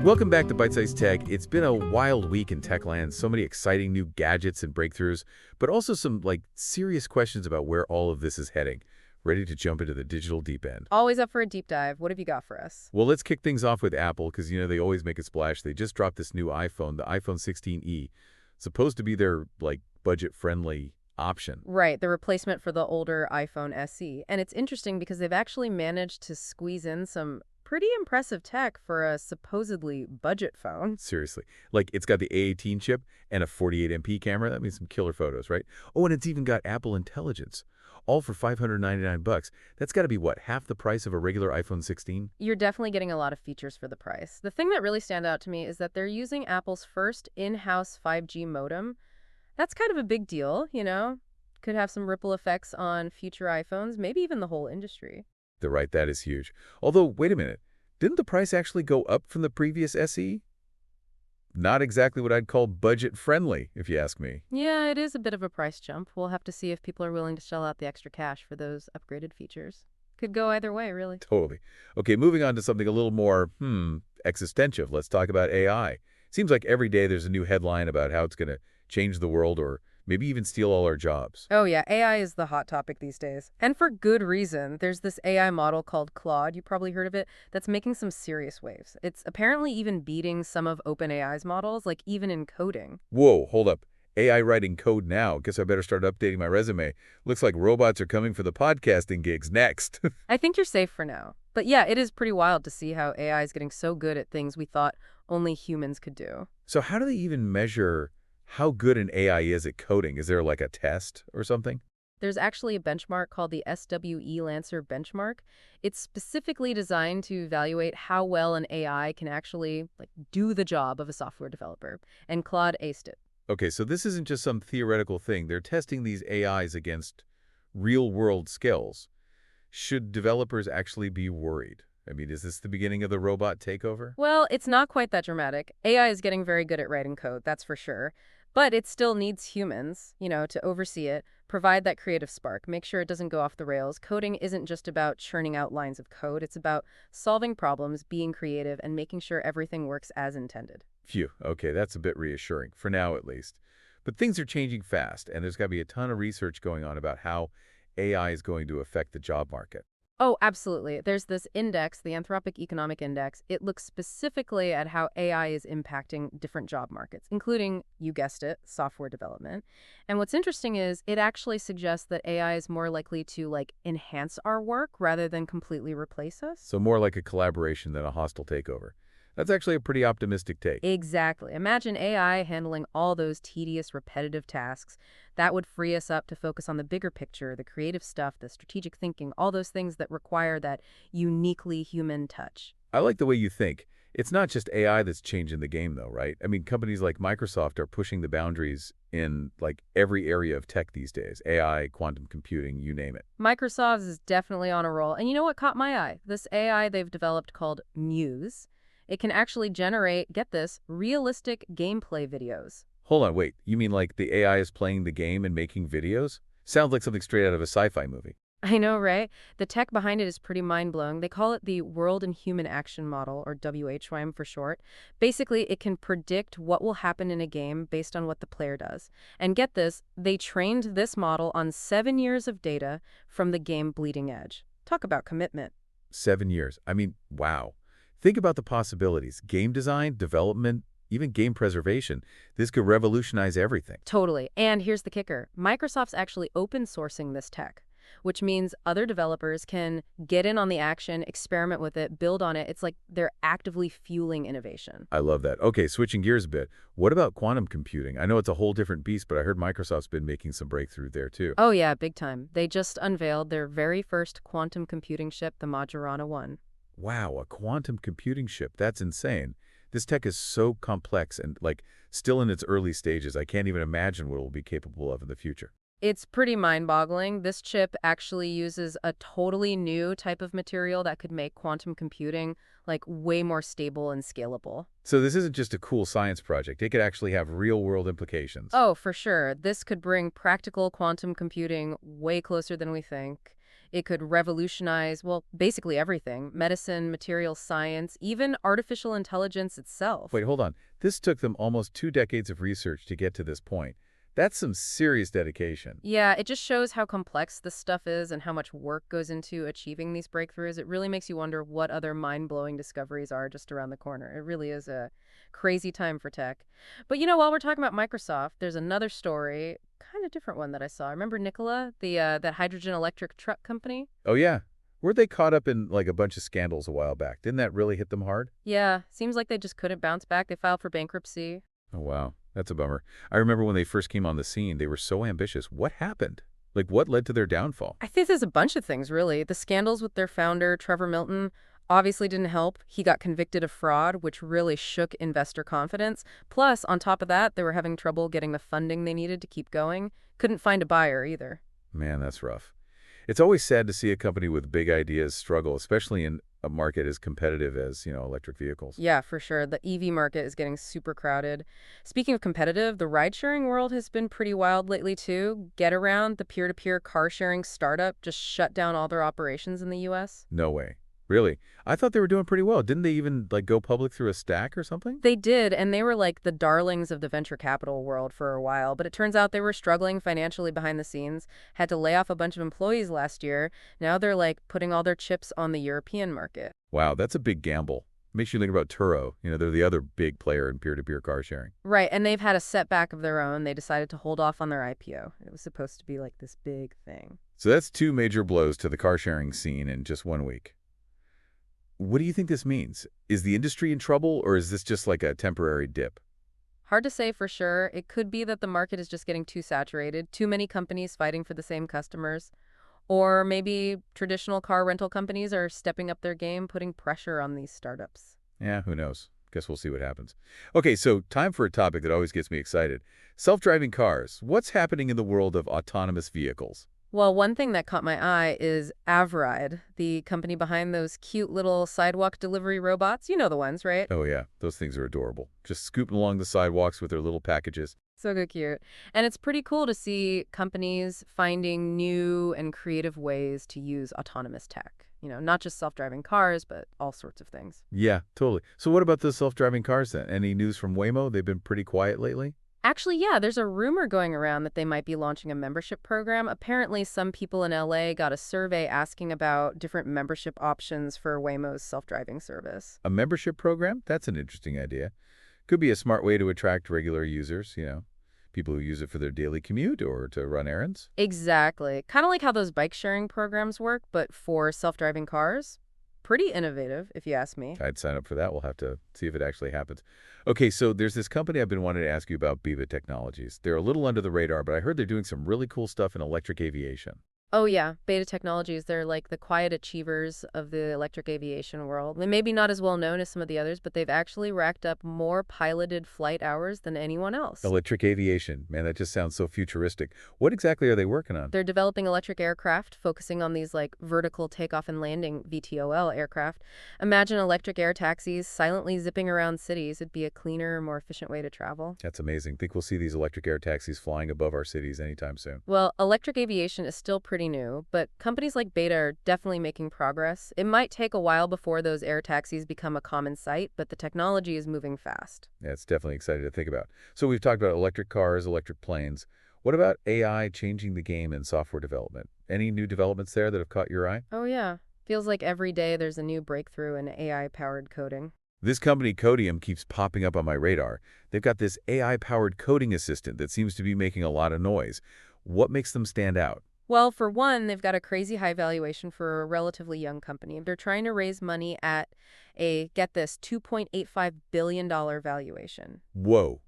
Welcome back to Byte-Sized Tech. It's been a wild week in tech land. So many exciting new gadgets and breakthroughs, but also some serious questions about where all of this is heading. Ready to jump into the digital deep end? Always up for a deep dive. What have you got for us? Well, let's kick things off with Apple because, they always make a splash. They just dropped this new iPhone, the iPhone 16e, supposed to be their, budget-friendly option. Right, the replacement for the older iPhone SE. And it's interesting because they've actually managed to squeeze in some pretty impressive tech for a supposedly budget phone. Seriously. It's got the A18 chip and a 48MP camera. That means some killer photos, right? Oh, and it's even got Apple Intelligence. All for $599. That's got to be, what, half the price of a regular iPhone 16? You're definitely getting a lot of features for the price. The thing that really stands out to me is that they're using Apple's first in-house 5G modem. That's kind of a big deal, Could have some ripple effects on future iPhones, maybe even the whole industry. They're right, that is huge. Although, wait a minute, didn't the price actually go up from the previous SE? Not exactly what I'd call budget-friendly, if you ask me. Yeah, it is a bit of a price jump. We'll have to see if people are willing to shell out the extra cash for those upgraded features. Could go either way, really. Totally. Okay, moving on to something a little more, existential. Let's talk about AI. Seems like every day there's a new headline about how it's going to change the world or maybe even steal all our jobs. Oh yeah, AI is the hot topic these days. And for good reason. There's this AI model called Claude, you probably heard of it, that's making some serious waves. It's apparently even beating some of OpenAI's models, even in coding. Whoa, hold up. AI writing code now. Guess I better start updating my resume. Looks like robots are coming for the podcasting gigs next. I think you're safe for now. But yeah, it is pretty wild to see how AI is getting so good at things we thought only humans could do. So how do they even measure how good an AI is at coding? Is there a test or something? There's actually a benchmark called the SWE Lancer benchmark. It's specifically designed to evaluate how well an AI can actually do the job of a software developer. And Claude aced it. Okay, so this isn't just some theoretical thing. They're testing these AIs against real-world skills. Should developers actually be worried? I mean, is this the beginning of the robot takeover? Well, it's not quite that dramatic. AI is getting very good at writing code, that's for sure. But it still needs humans, to oversee it, provide that creative spark, make sure it doesn't go off the rails. Coding isn't just about churning out lines of code. It's about solving problems, being creative, and making sure everything works as intended. Phew, okay, that's a bit reassuring, for now at least. But things are changing fast, and there's got to be a ton of research going on about how AI is going to affect the job market. Oh, absolutely. There's this index, the Anthropic Economic Index. It looks specifically at how AI is impacting different job markets, including, you guessed it, software development. And what's interesting is it actually suggests that AI is more likely to, enhance our work rather than completely replace us. So more like a collaboration than a hostile takeover. That's actually a pretty optimistic take. Exactly. Imagine AI handling all those tedious, repetitive tasks. That would free us up to focus on the bigger picture, the creative stuff, the strategic thinking, all those things that require that uniquely human touch. I like the way you think. It's not just AI that's changing the game, though, right? I mean, companies like Microsoft are pushing the boundaries in, every area of tech these days. AI, quantum computing, you name it. Microsoft is definitely on a roll. And you know what caught my eye? This AI they've developed called Muse. It can actually generate, get this, realistic gameplay videos. Hold on, wait. You mean the AI is playing the game and making videos? Sounds like something straight out of a sci-fi movie. I know, right? The tech behind it is pretty mind-blowing. They call it the World and Human Action Model, or WHYM for short. Basically, it can predict what will happen in a game based on what the player does. And get this, they trained this model on 7 years of data from the game Bleeding Edge. Talk about commitment. 7 years. I mean, wow. Think about the possibilities. Game design, development, even game preservation. This could revolutionize everything. Totally. And here's the kicker. Microsoft's actually open sourcing this tech, which means other developers can get in on the action, experiment with it, build on it. It's like they're actively fueling innovation. I love that. Okay, switching gears a bit. What about quantum computing? I know it's a whole different beast, but I heard Microsoft's been making some breakthrough there too. Oh yeah, big time. They just unveiled their very first quantum computing chip, the Majorana 1. Wow, a quantum computing chip. That's insane. This tech is so complex and, still in its early stages. I can't even imagine what it will be capable of in the future. It's pretty mind-boggling. This chip actually uses a totally new type of material that could make quantum computing, way more stable and scalable. So this isn't just a cool science project. It could actually have real-world implications. Oh, for sure. This could bring practical quantum computing way closer than we think. It could revolutionize, well, basically everything: medicine, material science, even artificial intelligence itself. Wait, hold on. This took them almost 2 decades of research to get to this point. That's some serious dedication. Yeah, it just shows how complex this stuff is and how much work goes into achieving these breakthroughs. It really makes you wonder what other mind-blowing discoveries are just around the corner. It really is a crazy time for tech. But while we're talking about Microsoft, there's another story, kind of different one that I saw. Remember Nikola, that hydrogen electric truck company? Oh, yeah. Were they caught up in, like, a bunch of scandals a while back? Didn't that really hit them hard? Yeah, seems like they just couldn't bounce back. They filed for bankruptcy. Oh, wow. That's a bummer. I remember when they first came on the scene, they were so ambitious. What happened? Like, what led to their downfall? I think there's a bunch of things, really. The scandals with their founder, Trevor Milton, obviously didn't help. He got convicted of fraud, which really shook investor confidence. Plus, on top of that, they were having trouble getting the funding they needed to keep going. Couldn't find a buyer either. Man, that's rough. It's always sad to see a company with big ideas struggle, especially in a market as competitive as, electric vehicles. Yeah, for sure. The EV market is getting super crowded. Speaking of competitive, the ride-sharing world has been pretty wild lately, too. GetAround, the peer-to-peer car-sharing startup, just shut down all their operations in the U.S. No way. Really? I thought they were doing pretty well. Didn't they even, like, go public through a stack or something? They did, and they were like the darlings of the venture capital world for a while, but it turns out they were struggling financially behind the scenes, had to lay off a bunch of employees last year. Now they're like putting all their chips on the European market. Wow, that's a big gamble. Makes you think about Turo. They're the other big player in peer-to-peer car sharing. Right, and they've had a setback of their own. They decided to hold off on their IPO. It was supposed to be like this big thing. So that's 2 major blows to the car sharing scene in just 1 week. What do you think this means? Is the industry in trouble, or is this just like a temporary dip? Hard to say for sure. It could be that the market is just getting too saturated, too many companies fighting for the same customers. Or maybe traditional car rental companies are stepping up their game, putting pressure on these startups. Yeah, who knows? Guess we'll see what happens. Okay, so time for a topic that always gets me excited. Self-driving cars. What's happening in the world of autonomous vehicles? Well, one thing that caught my eye is Avride, the company behind those cute little sidewalk delivery robots. You know the ones, right? Oh yeah, those things are adorable. Just scooping along the sidewalks with their little packages. So cute. And it's pretty cool to see companies finding new and creative ways to use autonomous tech. Not just self-driving cars, but all sorts of things. Yeah, totally. So what about the self-driving cars then? Any news from Waymo? They've been pretty quiet lately. Actually, yeah, there's a rumor going around that they might be launching a membership program. Apparently, some people in LA got a survey asking about different membership options for Waymo's self-driving service. A membership program? That's an interesting idea. Could be a smart way to attract regular users, people who use it for their daily commute or to run errands. Exactly. Kind of like how those bike sharing programs work, but for self-driving cars. Pretty innovative, if you ask me. I'd sign up for that. We'll have to see if it actually happens. Okay, so there's this company I've been wanting to ask you about, Biva Technologies. They're a little under the radar, but I heard they're doing some really cool stuff in electric aviation. Oh yeah, Beta Technologies, they're like the quiet achievers of the electric aviation world. They may be not as well known as some of the others, but they've actually racked up more piloted flight hours than anyone else. Electric aviation. Man, that just sounds so futuristic. What exactly are they working on? They're developing electric aircraft, focusing on these like vertical takeoff and landing VTOL aircraft. Imagine electric air taxis silently zipping around cities. It'd be a cleaner, more efficient way to travel. That's amazing. Think we'll see these electric air taxis flying above our cities anytime soon. Well, electric aviation is still pretty new, but companies like Beta are definitely making progress. It might take a while before those air taxis become a common sight, but the technology is moving fast. Yeah, it's definitely exciting to think about. So we've talked about electric cars, electric planes. What about AI changing the game in software development? Any new developments there that have caught your eye? Oh yeah, feels like every day there's a new breakthrough in AI-powered coding. This company, Codium, keeps popping up on my radar. They've got this AI-powered coding assistant that seems to be making a lot of noise. What makes them stand out? Well, for one, they've got a crazy high valuation for a relatively young company. They're trying to raise money at get this, $2.85 billion valuation. Whoa.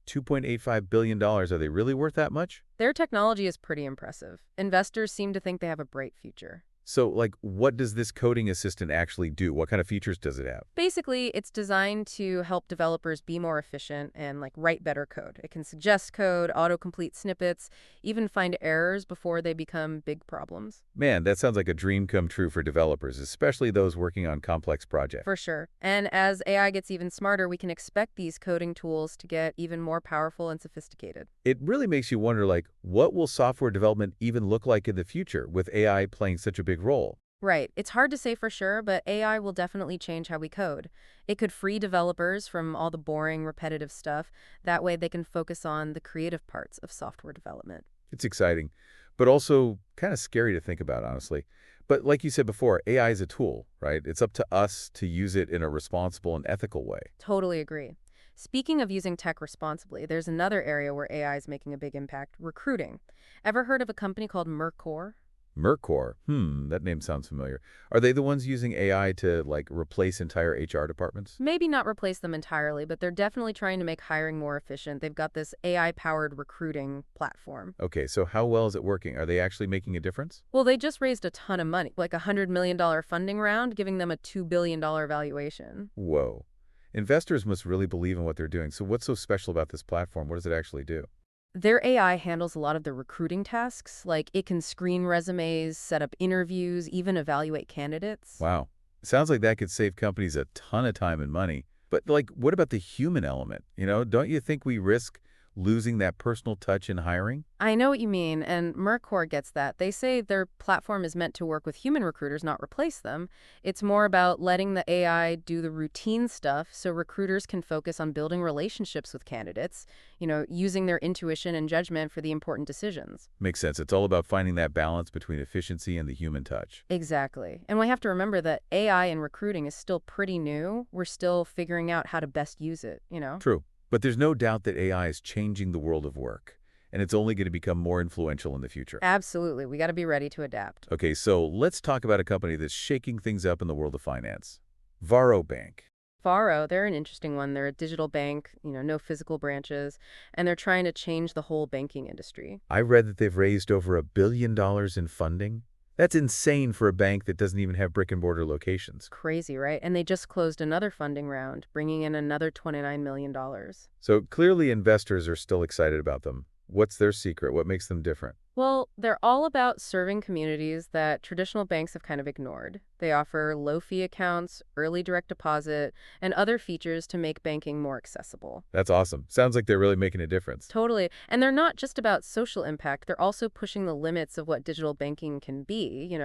$2.85 billion. Are they really worth that much? Their technology is pretty impressive. Investors seem to think they have a bright future. So, like, what does this coding assistant actually do? What kind of features does it have? Basically, it's designed to help developers be more efficient and write better code. It can suggest code, autocomplete snippets, even find errors before they become big problems. Man, that sounds like a dream come true for developers, especially those working on complex For projects. sure. And as AI gets even smarter, we can expect these coding tools to get even more powerful and sophisticated. It really makes you wonder, like, what will software development even look like in the future with AI playing such a big role? Right. It's hard to say for sure, but AI will definitely change how we code. It could free developers from all the boring, repetitive stuff. That way they can focus on the creative parts of software development. It's exciting, but also kind of scary to think about, honestly. But like you said before, AI is a tool, right? It's up to us to use it in a responsible and ethical way. Totally agree. Speaking of using tech responsibly, there's another area where AI is making a big impact, recruiting. Ever heard of a company called Mercor? Mercor, that name sounds familiar. Are they the ones using AI to, like, replace entire HR departments? Maybe not replace them entirely, but they're definitely trying to make hiring more efficient. They've got this AI-powered recruiting platform. Okay, so how well is it working? Are they actually making a difference? Well, they just raised a ton of money, like a $100 million funding round, giving them a $2 billion valuation. Whoa. Investors must really believe in what they're doing. So what's so special about this platform? What does it actually do? Their AI handles a lot of the recruiting tasks, like it can screen resumes, set up interviews, even evaluate candidates. Wow. Sounds like that could save companies a ton of time and money. But, like, what about the human element? Don't you think we risk losing that personal touch in hiring? I know what you mean, and Mercor gets that. They say their platform is meant to work with human recruiters, not replace them. It's more about letting the AI do the routine stuff so recruiters can focus on building relationships with candidates, using their intuition and judgment for the important decisions. Makes sense. It's all about finding that balance between efficiency and the human touch. Exactly. And we have to remember that AI in recruiting is still pretty new. We're still figuring out how to best use it. True. But there's no doubt that AI is changing the world of work, and it's only going to become more influential in the future. Absolutely. We got to be ready to adapt. Okay, so let's talk about a company that's shaking things up in the world of finance. Varo Bank. Faro, they're an interesting one. They're a digital bank, no physical branches, and they're trying to change the whole banking industry. I read that they've raised over $1 billion in funding. That's insane for a bank that doesn't even have brick-and-mortar locations. Crazy, right? And they just closed another funding round, bringing in another $29 million. So clearly investors are still excited about them. What's their secret? What makes them different? Well, they're all about serving communities that traditional banks have kind of ignored. They offer low-fee accounts, early direct deposit, and other features to make banking more accessible. That's awesome. Sounds like they're really making a difference. Totally. And they're not just about social impact. They're also pushing the limits of what digital banking can be.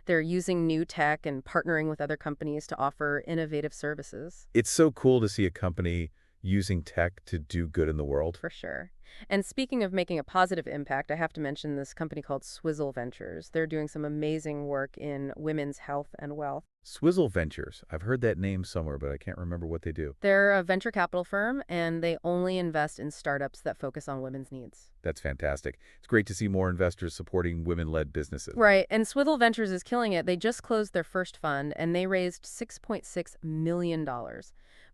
They're using new tech and partnering with other companies to offer innovative services. It's so cool to see a company using tech to do good in the world. For sure. And speaking of making a positive impact, I have to mention this company called Swizzle Ventures. They're doing some amazing work in women's health and wealth. Swizzle Ventures. I've heard that name somewhere, but I can't remember what they do. They're a venture capital firm, and they only invest in startups that focus on women's needs. That's fantastic. It's great to see more investors supporting women-led businesses. Right, and Swizzle Ventures is killing it. They just closed their first fund, and they raised $6.6 million,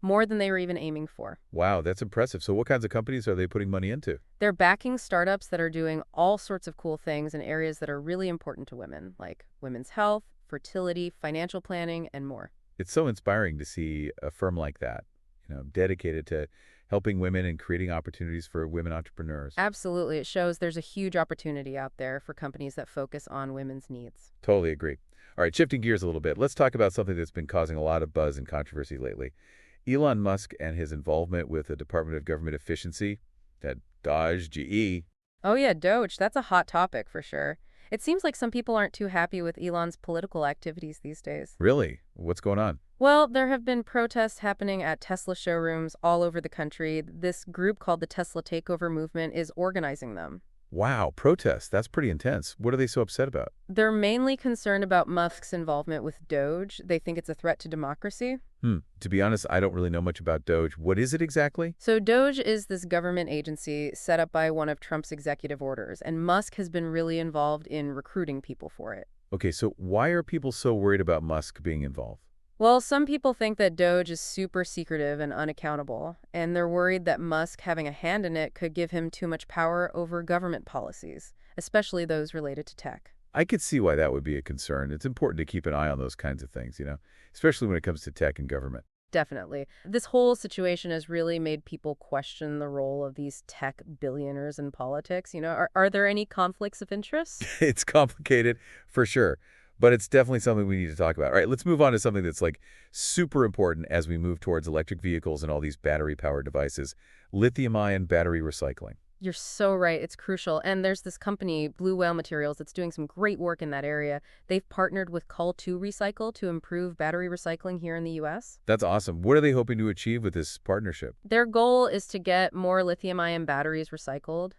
more than they were even aiming for. Wow, that's impressive. So what kinds of companies are they putting money into? They're backing startups that are doing all sorts of cool things in areas that are really important to women, like women's health, fertility, financial planning, and more. It's so inspiring to see a firm like that, dedicated to helping women and creating opportunities for women entrepreneurs. Absolutely. It shows there's a huge opportunity out there for companies that focus on women's needs. Totally agree. All right, shifting gears a little bit, let's talk about something that's been causing a lot of buzz and controversy lately. Elon Musk and his involvement with the Department of Government Efficiency, that Dodge, GE. Oh yeah, Doge, that's a hot topic for sure. It seems like some people aren't too happy with Elon's political activities these days. Really? What's going on? Well, there have been protests happening at Tesla showrooms all over the country. This group called the Tesla Takeover Movement is organizing them. Wow, protests. That's pretty intense. What are they so upset about? They're mainly concerned about Musk's involvement with Doge. They think it's a threat to democracy. To be honest, I don't really know much about Doge. What is it exactly? So Doge is this government agency set up by one of Trump's executive orders, and Musk has been really involved in recruiting people for it. Okay, so why are people so worried about Musk being involved? Well, some people think that Doge is super secretive and unaccountable, and they're worried that Musk having a hand in it could give him too much power over government policies, especially those related to tech. I could see why that would be a concern. It's important to keep an eye on those kinds of things, especially when it comes to tech and government. Definitely. This whole situation has really made people question the role of these tech billionaires in politics. Are there any conflicts of interest? It's complicated for sure, but it's definitely something we need to talk about. All right, let's move on to something that's like super important as we move towards electric vehicles and all these battery-powered devices, lithium-ion battery recycling. You're so right. It's crucial. And there's this company, Blue Whale Materials, that's doing some great work in that area. They've partnered with Call2 Recycle to improve battery recycling here in the U.S. That's awesome. What are they hoping to achieve with this partnership? Their goal is to get more lithium-ion batteries recycled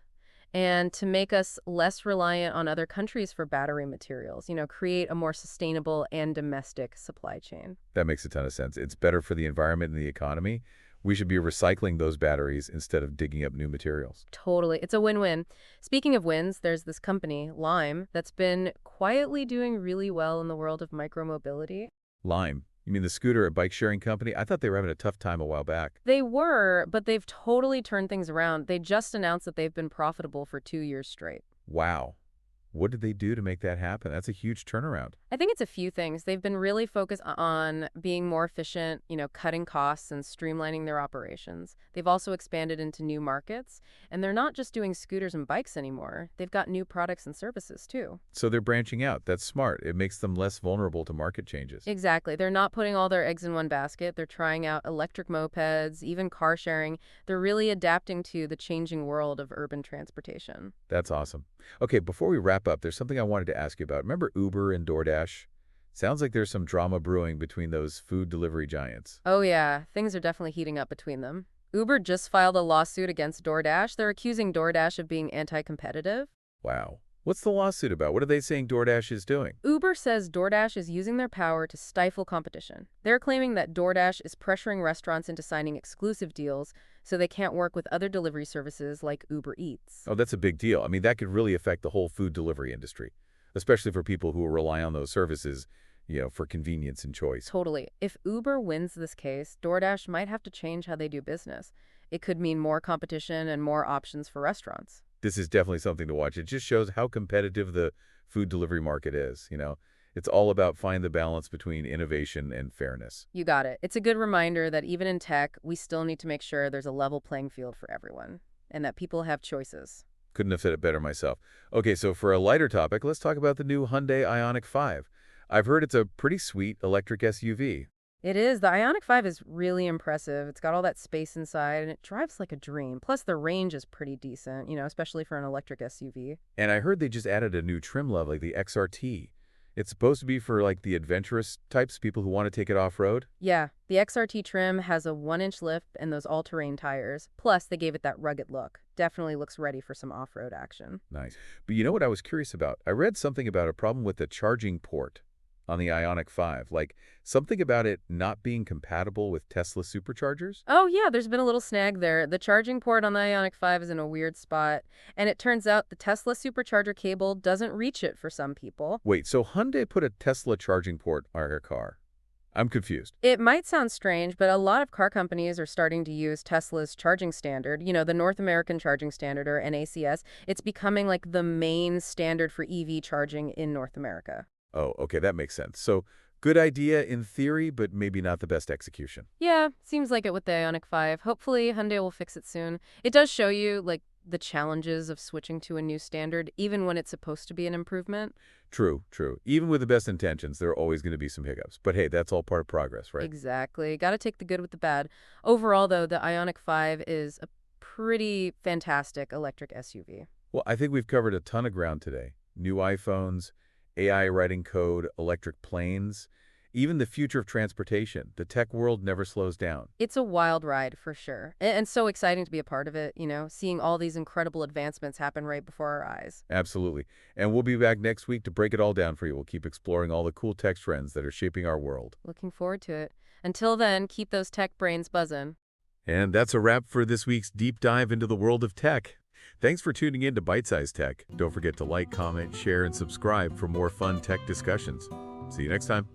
and to make us less reliant on other countries for battery materials, create a more sustainable and domestic supply chain. That makes a ton of sense. It's better for the environment and the economy. We should be recycling those batteries instead of digging up new materials. Totally. It's a win-win. Speaking of wins, there's this company, Lime, that's been quietly doing really well in the world of micromobility. Lime. You mean the scooter or bike-sharing company? I thought they were having a tough time a while back. They were, but they've totally turned things around. They just announced that they've been profitable for 2 years straight. Wow. What did they do to make that happen? That's a huge turnaround. I think it's a few things. They've been really focused on being more efficient, cutting costs and streamlining their operations. They've also expanded into new markets, and they're not just doing scooters and bikes anymore. They've got new products and services, too. So they're branching out. That's smart. It makes them less vulnerable to market changes. Exactly. They're not putting all their eggs in one basket. They're trying out electric mopeds, even car sharing. They're really adapting to the changing world of urban transportation. That's awesome. Okay, before we wrap up, there's something I wanted to ask you about. Remember Uber and DoorDash? Sounds like there's some drama brewing between those food delivery giants. Oh yeah, things are definitely heating up between them. Uber just filed a lawsuit against DoorDash. They're accusing DoorDash of being anti-competitive. Wow. What's the lawsuit about? What are they saying DoorDash is doing? Uber says DoorDash is using their power to stifle competition. They're claiming that DoorDash is pressuring restaurants into signing exclusive deals so they can't work with other delivery services like Uber Eats. Oh, that's a big deal. I mean, that could really affect the whole food delivery industry, especially for people who rely on those services, for convenience and choice. Totally. If Uber wins this case, DoorDash might have to change how they do business. It could mean more competition and more options for restaurants. This is definitely something to watch. It just shows how competitive the food delivery market is, It's all about finding the balance between innovation and fairness. You got it. It's a good reminder that even in tech, we still need to make sure there's a level playing field for everyone and that people have choices. Couldn't have said it better myself. Okay, so for a lighter topic, let's talk about the new Hyundai Ioniq 5. I've heard it's a pretty sweet electric SUV. It is. The Ioniq 5 is really impressive. It's got all that space inside, and it drives like a dream. Plus, the range is pretty decent, especially for an electric SUV. And I heard they just added a new trim level, like the XRT. It's supposed to be for like the adventurous types, people who want to take it off-road? Yeah, the XRT trim has a 1-inch lift and those all-terrain tires. Plus, they gave it that rugged look. Definitely looks ready for some off-road action. Nice. But you know what I was curious about? I read something about a problem with the charging port on the Ioniq 5, like something about it not being compatible with Tesla superchargers? Oh yeah, there's been a little snag there. The charging port on the Ioniq 5 is in a weird spot, and it turns out the Tesla supercharger cable doesn't reach it for some people. Wait, so Hyundai put a Tesla charging port on their car? I'm confused. It might sound strange, but a lot of car companies are starting to use Tesla's charging standard, the North American Charging Standard, or NACS. It's becoming like the main standard for EV charging in North America. Oh, okay, that makes sense. So, good idea in theory, but maybe not the best execution. Yeah, seems like it with the Ioniq 5. Hopefully, Hyundai will fix it soon. It does show you, the challenges of switching to a new standard, even when it's supposed to be an improvement. True, true. Even with the best intentions, there are always going to be some hiccups. But hey, that's all part of progress, right? Exactly. Got to take the good with the bad. Overall, though, the Ioniq 5 is a pretty fantastic electric SUV. Well, I think we've covered a ton of ground today. New iPhones, AI writing code, electric planes, even the future of transportation. The tech world never slows down. It's a wild ride, for sure. And so exciting to be a part of it, seeing all these incredible advancements happen right before our eyes. Absolutely. And we'll be back next week to break it all down for you. We'll keep exploring all the cool tech trends that are shaping our world. Looking forward to it. Until then, keep those tech brains buzzing. And that's a wrap for this week's deep dive into the world of tech. Thanks for tuning in to Byte-Sized Tech. Don't forget to like, comment, share, and subscribe for more fun tech discussions. See you next time.